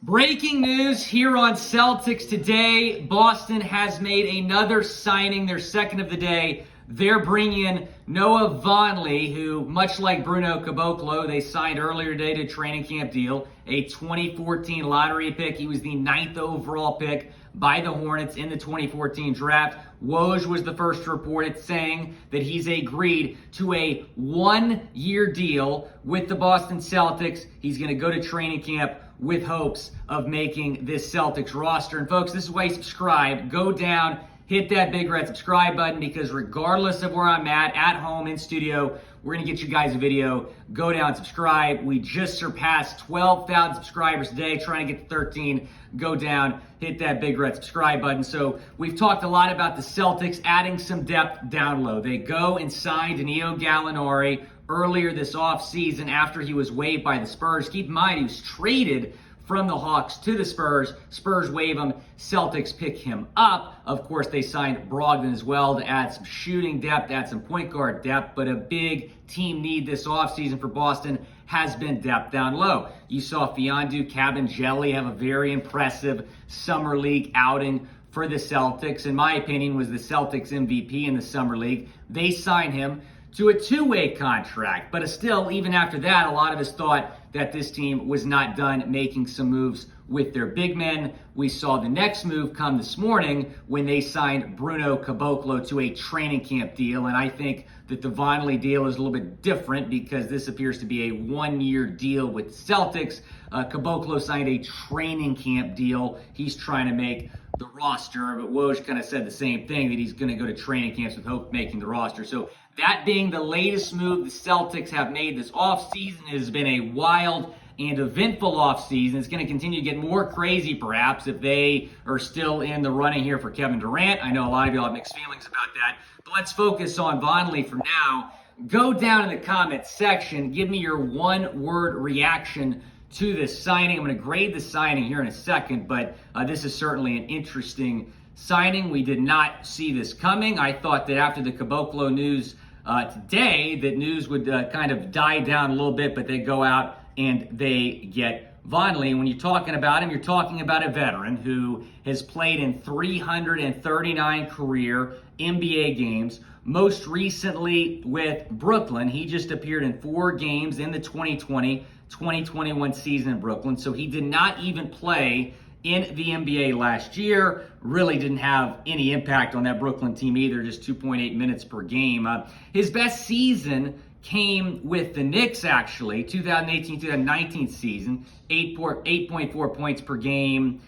Breaking news here on Celtics Today. Boston has made another signing, their second of the day. They're bringing in Noah Vonleh, who, much like Bruno Caboclo, they signed earlier today to a training camp deal, a 2014 lottery pick. He was the 9th overall pick by the Hornets in the 2014 draft. Woj was the first to report it, saying that he's agreed to a one-year deal with the Boston Celtics. He's going to go to training camp with hopes of making this Celtics roster. And folks, this is why you subscribe. Go down, hit that big red subscribe button, because regardless of where I'm at home, in studio, we're going to get you guys a video. Go down, subscribe. We just surpassed 12,000 subscribers today, trying to get to 13. Go down, hit that big red subscribe button. So we've talked a lot about the Celtics adding some depth down low. They go and signed Danilo Gallinari earlier this offseason after he was waived by the Spurs. Keep in mind, he was traded from the Hawks to the Spurs. Spurs waive him. Celtics pick him up. Of course, they signed Brogdon as well to add some shooting depth, add some point guard depth. But a big team need this offseason for Boston has been depth down low. You saw Fiondu Kabengele have a very impressive summer league outing for the Celtics. In my opinion, was the Celtics MVP in the summer league. They signed him to a two-way contract. But still, even after that, a lot of us thought that this team was not done making some moves with their big men. We saw the next move come this morning when they signed Bruno Caboclo to a training camp deal. And I think that the Vonleh deal is a little bit different because this appears to be a one-year deal with the Celtics. Caboclo signed a training camp deal. He's trying to make the roster, but Woj kind of said the same thing, that he's going to go to training camps with hope of making the roster. So that being the latest move the Celtics have made this offseason, has been a wild and eventful offseason. It's going to continue to get more crazy, perhaps, if they are still in the running here for Kevin Durant. I know a lot of you have mixed feelings about that, but let's focus on Vonleh for now. Go down in the comments section. Give me your one-word reaction to this signing. I'm going to grade the signing here in a second, but this is certainly an interesting signing. We did not see this coming. I thought that after the Caboclo news today, that news would kind of die down a little bit, but they go out and they get Vonleh. When you're talking about him, you're talking about a veteran who has played in 339 career NBA games. Most recently with Brooklyn, he just appeared in 4 games in the 2020-2021 season in Brooklyn. So he did not even play in the NBA last year. Really didn't have any impact on that Brooklyn team either, just 2.8 minutes per game. His best season came with the Knicks, actually, 2018-2019 season, 8.4 points per game.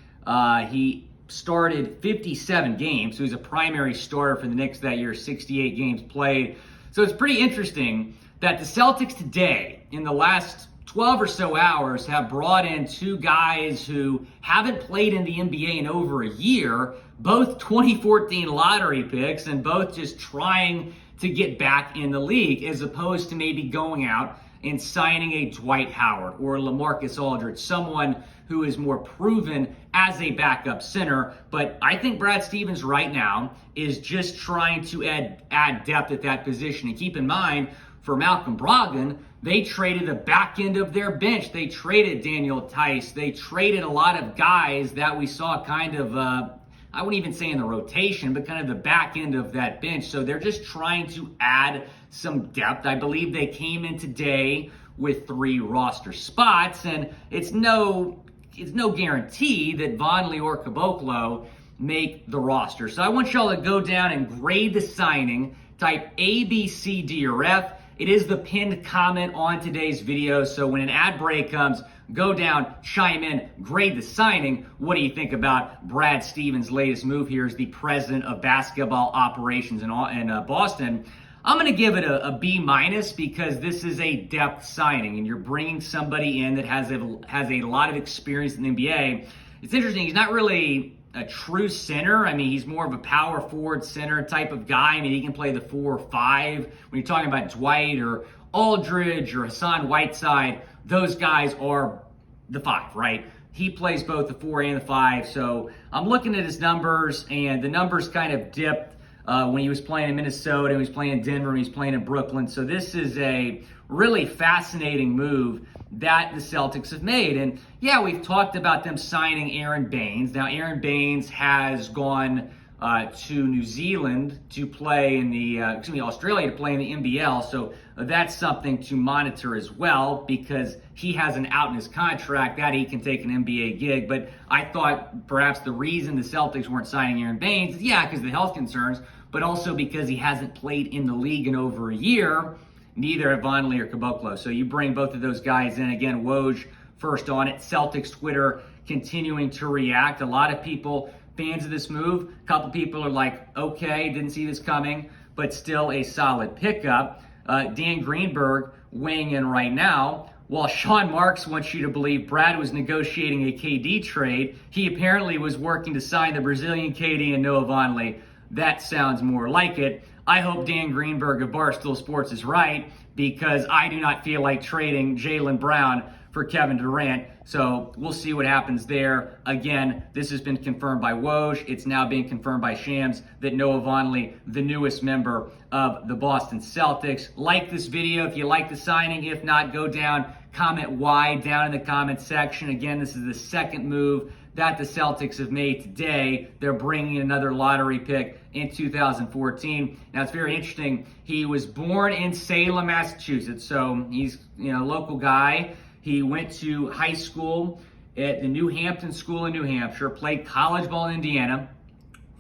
He started 57 games, so he was a primary starter for the Knicks that year, 68 games played. So it's pretty interesting that the Celtics today, in the last 12 or so hours, have brought in 2 guys who haven't played in the NBA in over a year, both 2014 lottery picks, and both just trying to get back in the league, as opposed to maybe going out and signing a Dwight Howard or LaMarcus Aldridge, someone who is more proven as a backup center. But I think Brad Stevens right now is just trying to add depth at that position. And keep in mind, for Malcolm Brogdon, they traded the back end of their bench. They traded Daniel Tice. They traded a lot of guys that we saw kind of, I wouldn't even say in the rotation, but kind of the back end of that bench. So they're just trying to add some depth. I believe they came in today with 3 roster spots, and it's no guarantee that Vonleh or Caboclo make the roster. So I want y'all to go down and grade the signing. Type A, B, C, D, or F. It is the pinned comment on today's video, so when an ad break comes, go down, chime in, grade the signing. What do you think about Brad Stevens' latest move here as the president of basketball operations in Boston? I'm going to give it a B- because this is a depth signing, and you're bringing somebody in that has a lot of experience in the NBA. It's interesting. He's not really a true center. I mean, he's more of a power forward center type of guy. I mean, he can play the 4 or 5. When you're talking about Dwight or Aldridge or Hassan Whiteside, those guys are the 5, right? He plays both the 4 and the 5. So I'm looking at his numbers, and the numbers kind of dipped when he was playing in Minnesota, he was playing in Denver, he was playing in Brooklyn. So this is a really fascinating move that the Celtics have made. And yeah, we've talked about them signing Aaron Baines. Now, Aaron Baines has gone to New Zealand to play in the, Australia to play in the NBL. So that's something to monitor as well, because he has an out in his contract that he can take an NBA gig. But I thought perhaps the reason the Celtics weren't signing Aaron Baines is, because of the health concerns, but also because he hasn't played in the league in over a year. Neither have Vonleh or Caboclo. So you bring both of those guys in. Again, Woj first on it. Celtics Twitter continuing to react. A lot of people fans of this move. A couple people are like, okay, didn't see this coming, but still a solid pickup. Dan Greenberg weighing in right now. While Sean Marks wants you to believe Brad was negotiating a KD trade, he apparently was working to sign the Brazilian KD and Noah Vonleh. That sounds more like it. I hope Dan Greenberg of Barstool Sports is right, because I do not feel like trading Jaylen Brown for Kevin Durant. So we'll see what happens there. Again, this has been confirmed by Woj. It's now being confirmed by Shams that Noah Vonleh, the newest member of the Boston Celtics. Like this video if you like the signing. If not, go down, comment why down in the comment section. Again, this is the second move that the Celtics have made today. They're bringing another lottery pick in 2014. Now, it's very interesting. He was born in Salem, Massachusetts, so he's a local guy. He went to high school at the New Hampton School in New Hampshire, played college ball in Indiana,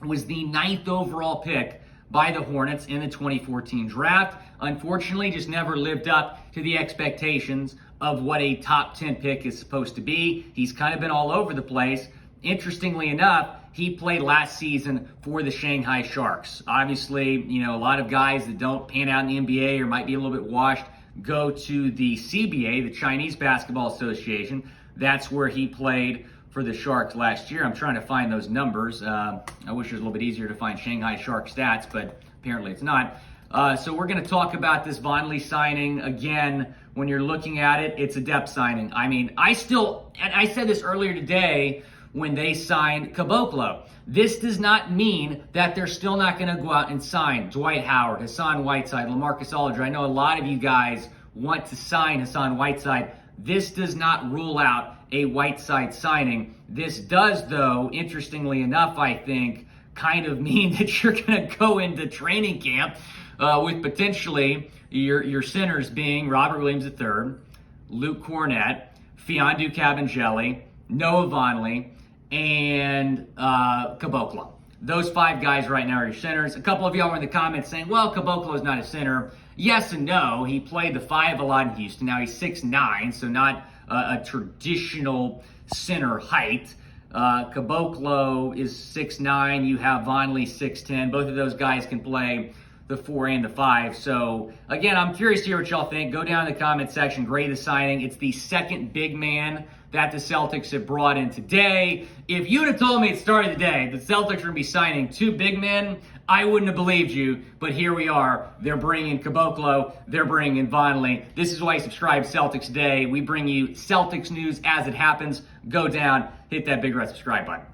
was the 9th overall pick by the Hornets in the 2014 draft. Unfortunately, just never lived up to the expectations of what a top 10 pick is supposed to be. He's kind of been all over the place. Interestingly enough, he played last season for the Shanghai Sharks. Obviously, a lot of guys that don't pan out in the NBA or might be a little bit washed go to the CBA, the Chinese Basketball Association. That's where he played for the Sharks last year. I'm trying to find those numbers. I wish it was a little bit easier to find Shanghai Shark stats, but apparently it's not. So we're going to talk about this Vonleh signing. Again, when you're looking at it, it's a depth signing. I mean, I said this earlier today when they signed Caboclo. This does not mean that they're still not going to go out and sign Dwight Howard, Hassan Whiteside, LaMarcus Aldridge. I know a lot of you guys want to sign Hassan Whiteside. This does not rule out a Whiteside signing. This does, though, interestingly enough, I think, kind of mean that you're going to go into training camp with potentially your centers being Robert Williams III, Luke Cornett, Fiondu Kabengele, Noah Vonleh, and Caboclo. Those 5 guys right now are your centers. A couple of y'all were in the comments saying, well, Caboclo is not a center. Yes and no. He played the 5 a lot in Houston. Now he's 6'9", so not a traditional center height. Caboclo is 6'9". You have Vonleh 6'10". Both of those guys can play the 4 and the 5. So again, I'm curious to hear what y'all think. Go down in the comment section. Grade the signing. It's the second big man that the Celtics have brought in today. If you'd have told me at the start of the day the Celtics were going to be signing 2 big men, I wouldn't have believed you, but here we are. They're bringing Caboclo, they're bringing Vonleh. This is why you subscribe to Celtics Today. We bring you Celtics news as it happens. Go down, hit that big red subscribe button.